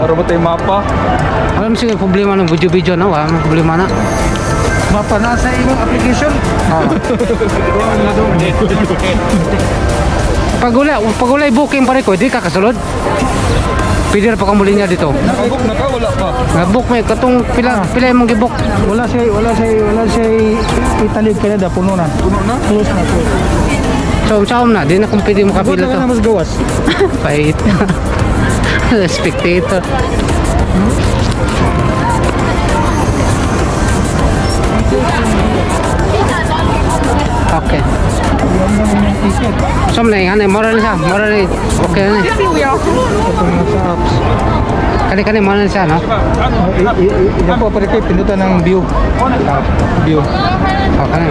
Para ba tayo mapa? Alam sige problema ng video no, wala nang problema na. Mapa na sa imong application. Pagulay booking pare ko, di ka kasulod. Pwede na pa kamuli niya dito. Nakabook na ka, wala pa. Nag-book may katong pila imong gi-book. Wala siya Italy, Canada, puno na. Puno na? Close na. Saum na, di na kung pwede mo kapila Buta to. ka na mas gawas. Pait. Spectator. Okay. Som na yan, moral siya. Okay na. Kani moral siya, no? Yan po pare ko, pindutan ng view. View. Oh, kani.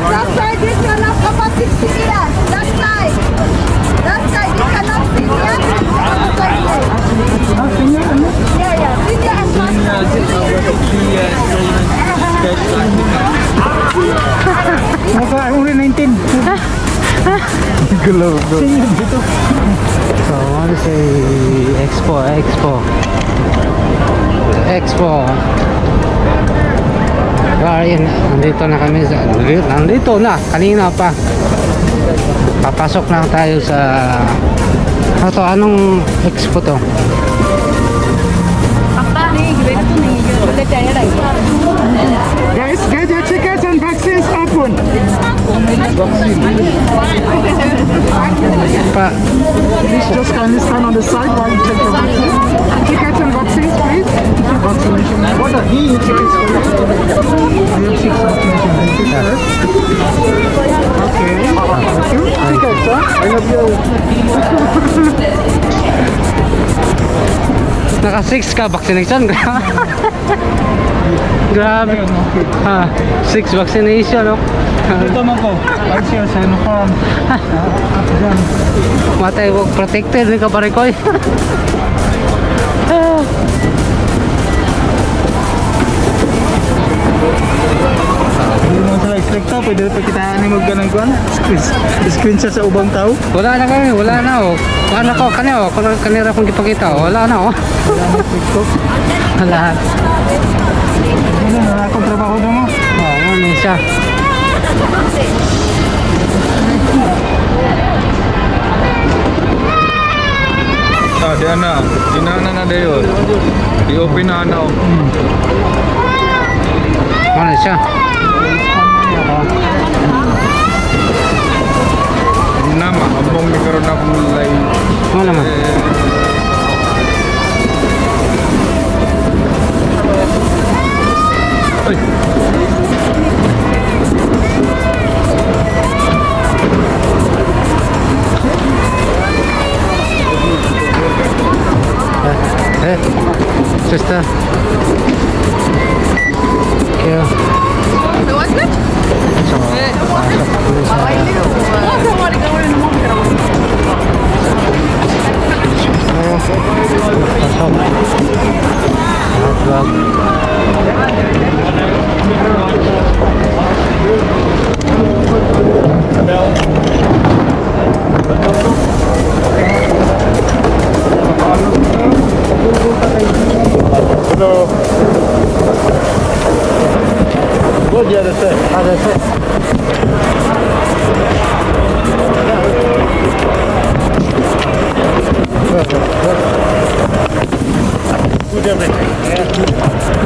That side you cannot come up 60 years. That side you cannot see yet. Yeah. Senior and Maka only 19. Galaw. So, what is a Expo. Ayun, nandito na kami nandito na, kanina pa. Papasok lang tayo sa anong Expo to? Guys, get your tickets and vaccines open. Please just kindly stand on the side while you take your vaccine. Tickets and vaccines, please. Vaccination. What are these tickets for? I have 6 vaccinations. Okay. Thank you. Tickets, sir. I love you. Naka 6 ka vaccination. Grabe. 6 vaccination, no? Ito man po. Ay siya sa uniform. Up dyan. Matay wag protected ni ka pare ko. Hindi mo sila expect to. Pwede pa kita animog ka ng kuwan. Screenshot sa ubang tao. Wala na oh. Ano ko kanira kong ipakita. Wala na oh. TikTok. Lahat. Ano na akong trabaho na mo? Ano siya? Diyan na. Dinana na dayon. I-open na na. Ano siya? Nama, abong ni karon ako mulai. Ano naman? Ay. Sister. Okay. What's it? So, pasok kami sa Hello. Good, yeah, that's it. That's it. Good everything.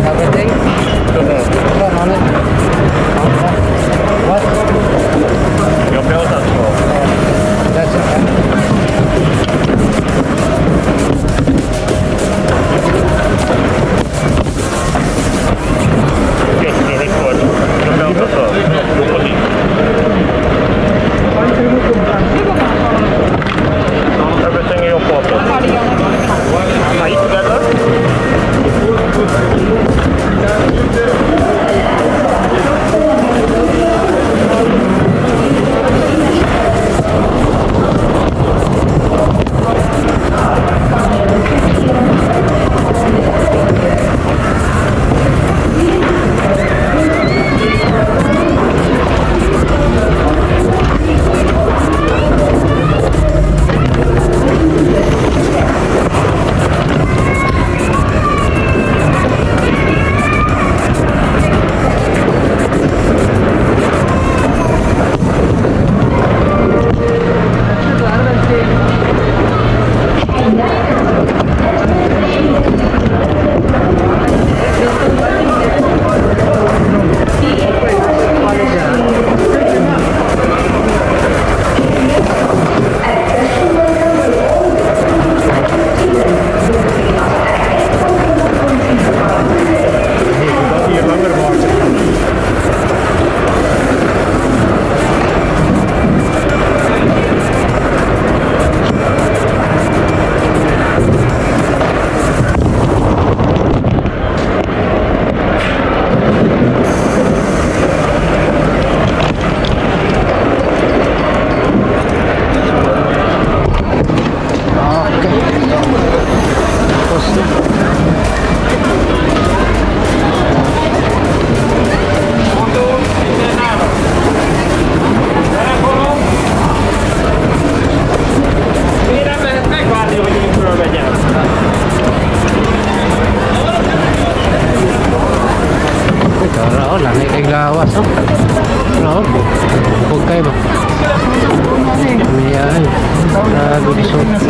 Everything? Come on it. What? Your belt as well. That's it. Yes, the record. Your belt as well. Locally. Everything in your pocket. Are you together?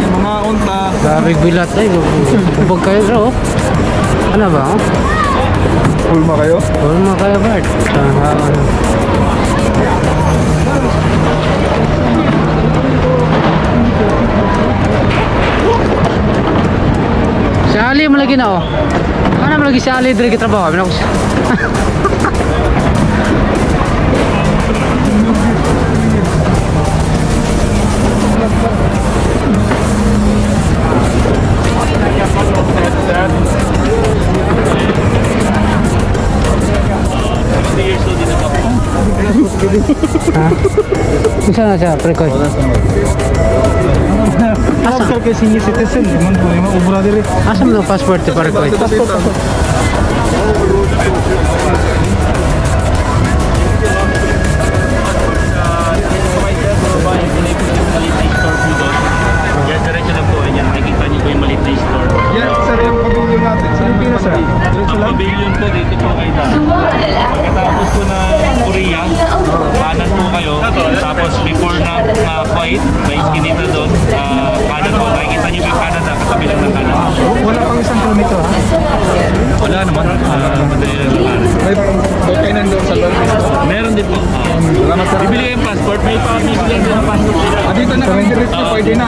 mga unta. Grabe bilat ay. Bubog kayo bro. Ano ba? Oh? Pulma kayo? Pulma kayo Bart. Ano? Si Ali mo lagi na oh. Ano mo lagi si Ali dire trabaho kami na. Ha? Isa na siya, prekoy. Asa करके senior citizen मन को मैं उबरा दे रे Asa mo ng passport ti prekoy? Diretso lang po yan. Makikita niyo po yung maliit na store. Yes sir yung pavilion natin sa Pilipinas sir diretso Ang lang pavilion po dito po kayo na. Pagkatapos po na Korea, kanan po kayo. Tapos before na Kuwait, may iskinita doon. Kanan po, makikita niyo po yung Canada, katabi lang ng Canada. wala pang isang kilometro ha Wala naman. Madali lang ng Canada. May okay nandun sa loob. Meron din po. Salamat sir. Bibili kayo yung passport. May pabibili din ng passport. Dito na kami diretso, pwede na.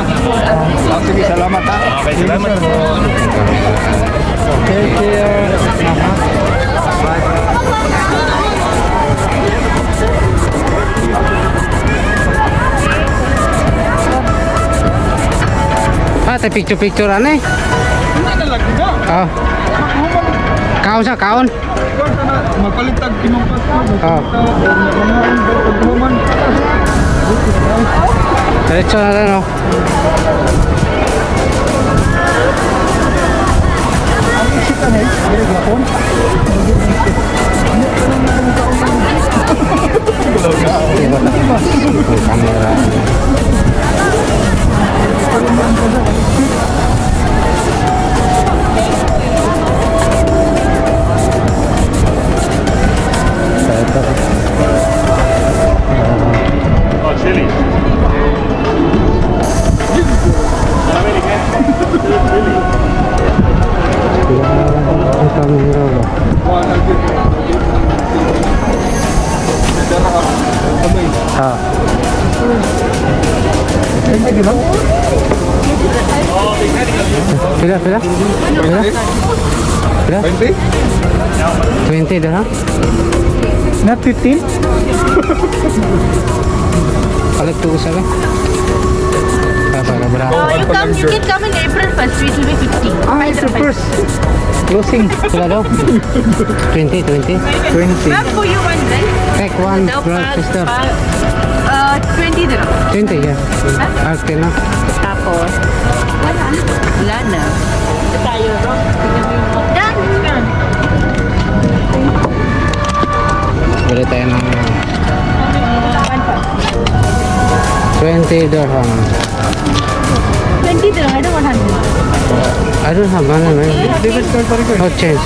Sige, salamat ha. Okay, salamat po. okay Tay picture ano eh? Hindi na lagi na. Oh. Kaon sa kaon. Magpalitag kinumpas ko. Oh. Diretso na rin oh. Kamera. Oh, chili. Ang kamera ba? Ah. Pila? Pila? Pila? 20? 20 dah ha? not 15 Palit tu usah lah. Apa berapa? You can come in April 1st, it will be 50. it's the first closing Pila daw? 20, 20. 20 Ma'am, for you one drink. Take one, bro, sister. 20 dirham. 20 ya. Okay na. Tapos, wala na. Tayo, no? Done. Bili tayo ng 20 dirham. 20 dirham, I don't want 100. I don't have money, man. debit card pa rin ko No change.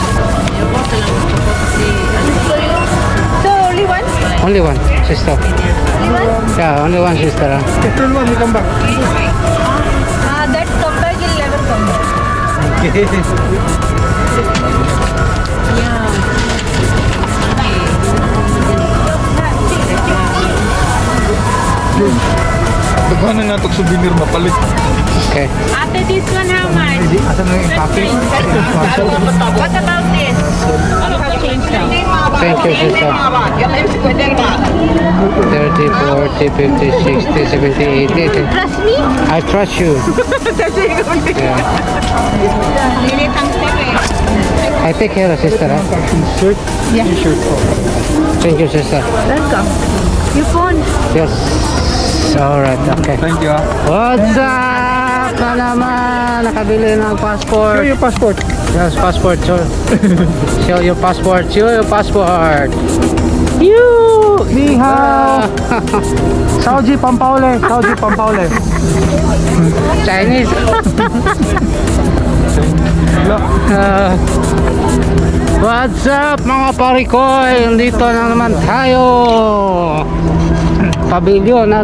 So, only one? Only one, sister. Only one? Yeah, only one sister. Ah. April 1 we come back That comeback will never come back. Daghan na natok souvenir mapalit. Okay. Ate, this one how much? asan na yung package What about this? Change now. Thank you, sister. 30, 40, 50, 60, 70, 80. Trust me? I trust you. Yeah. I take care of sister. Huh? shirt Yeah. t-shirt Thank you, sister. Welcome. Your phone. Yes. Alright, okay. Thank you ha. What's up? Na naman, nakabili ng passport. show your passport Yes, passport. Show your passport. Show your passport. You. ni hao Saudi Pampaule Chinese. What's up mga parikoy? Nandito na naman tayo. Pavilion na